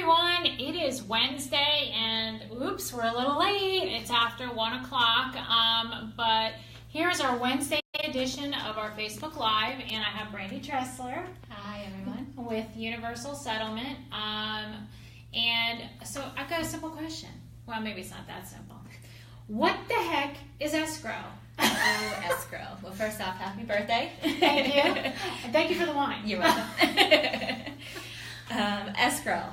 everyone. It is Wednesday, and oops, we're a little late. It's after 1 o'clock, but here's our Wednesday edition of our Facebook Live, and I have Brandy Tressler. Hi, everyone. With Universal Settlement. And so I've got a simple question. Well, maybe it's not that simple. What the heck is escrow? Oh, escrow. Well, first off, happy birthday. Thank you. And thank you for the wine. You're welcome. Escrow.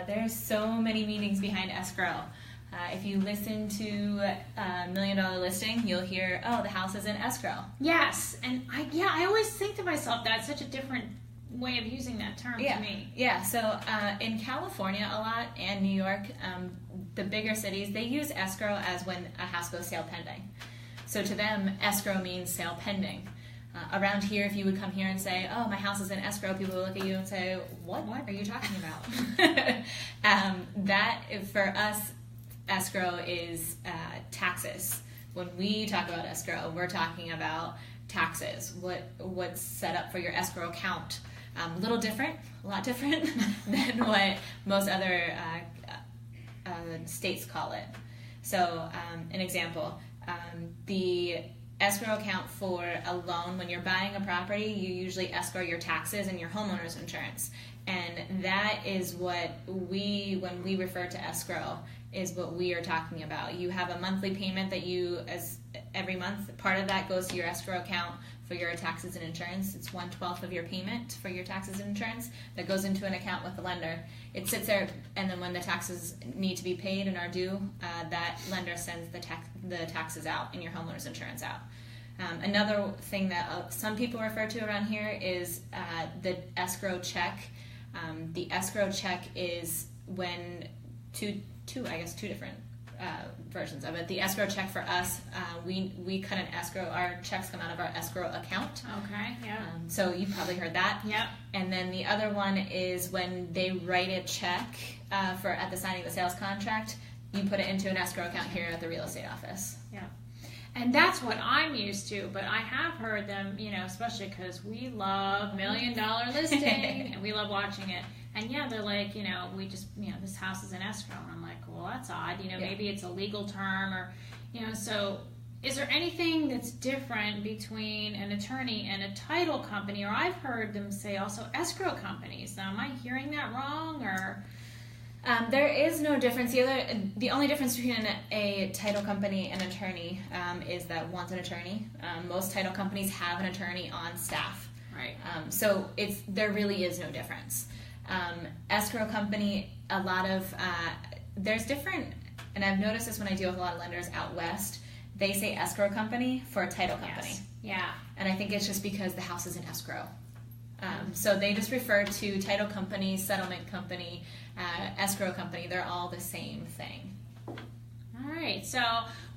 There's so many meanings behind escrow. If you listen to $1 Million Listing, you'll hear, oh, the house is in escrow. Yes. And I always think to myself, that's such a different way of using that term to me. Yeah, so in California a lot and New York, the bigger cities, they use escrow as when a house goes sale pending. So to them, escrow means sale pending. Around here, if you would come here and say, oh, my house is in escrow, people will look at you and say, what are you talking about? That, for us, escrow is taxes. When we talk about escrow, we're talking about taxes, what's set up for your escrow account. A lot different than what most other states call it. So, an example, the escrow account for a loan, when you're buying a property, you usually escrow your taxes and your homeowner's insurance. And that is what when we refer to escrow, is what we are talking about. You have a monthly payment that every month, part of that goes to your escrow account for your taxes and insurance. It's 1/12 of your payment for your taxes and insurance that goes into an account with the lender. It sits there, and then when the taxes need to be paid and are due, that lender sends the taxes out and your homeowner's insurance out. Another thing that some people refer to around here is the escrow check. The escrow check is when two different versions of it. The escrow check for us, we cut an escrow. Our checks come out of our escrow account. Okay, yeah. So you've probably heard that. Yep. And then the other one is when they write a check at the signing of the sales contract, you put it into an escrow account here at the real estate office. Yeah. And that's what I'm used to, but I have heard them, especially because we love $1 Million Listing, and we love watching it. And yeah, they're like, we just, this house is in escrow. And I'm like, well, that's odd. Maybe it's a legal term or, so is there anything that's different between an attorney and a title company? Or I've heard them say also escrow companies. Now, am I hearing that wrong or? There is no difference. The only difference between a title company and an attorney is that one's an attorney. Most title companies have an attorney on staff. Right. So there really is no difference. Escrow company, a lot of, there's different, and I've noticed this when I deal with a lot of lenders out west, they say escrow company for a title company. Yes. Yeah. And I think it's just because the house is in escrow. So they just refer to title company, settlement company, escrow company. They're all the same thing. All right. So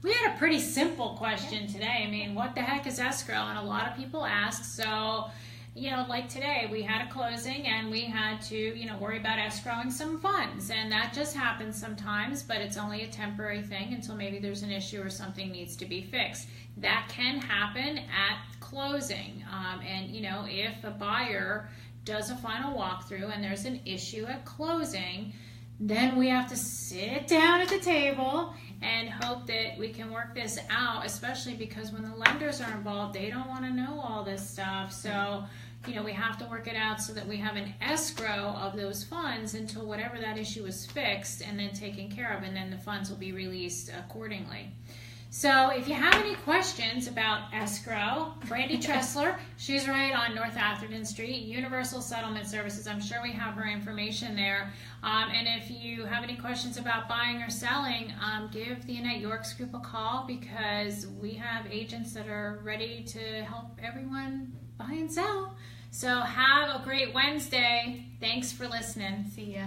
we had a pretty simple question today. I mean, what the heck is escrow? And a lot of people ask. So, like today, we had a closing and we had to, worry about escrowing some funds. And that just happens sometimes, but it's only a temporary thing until maybe there's an issue or something needs to be fixed. That can happen at closing. And, if a buyer does a final walkthrough and there's an issue at closing, then we have to sit down at the table and hope that we can work this out, especially because when the lenders are involved, they don't want to know all this stuff. So, we have to work it out so that we have an escrow of those funds until whatever that issue is fixed and then taken care of, and then the funds will be released accordingly. So if you have any questions about escrow, Brandy Tressler, she's right on North Atherton Street, Universal Settlement Services. I'm sure we have her information there. And if you have any questions about buying or selling, give the Annette Yorks group a call, because we have agents that are ready to help everyone buy and sell. So have a great Wednesday. Thanks for listening. See ya.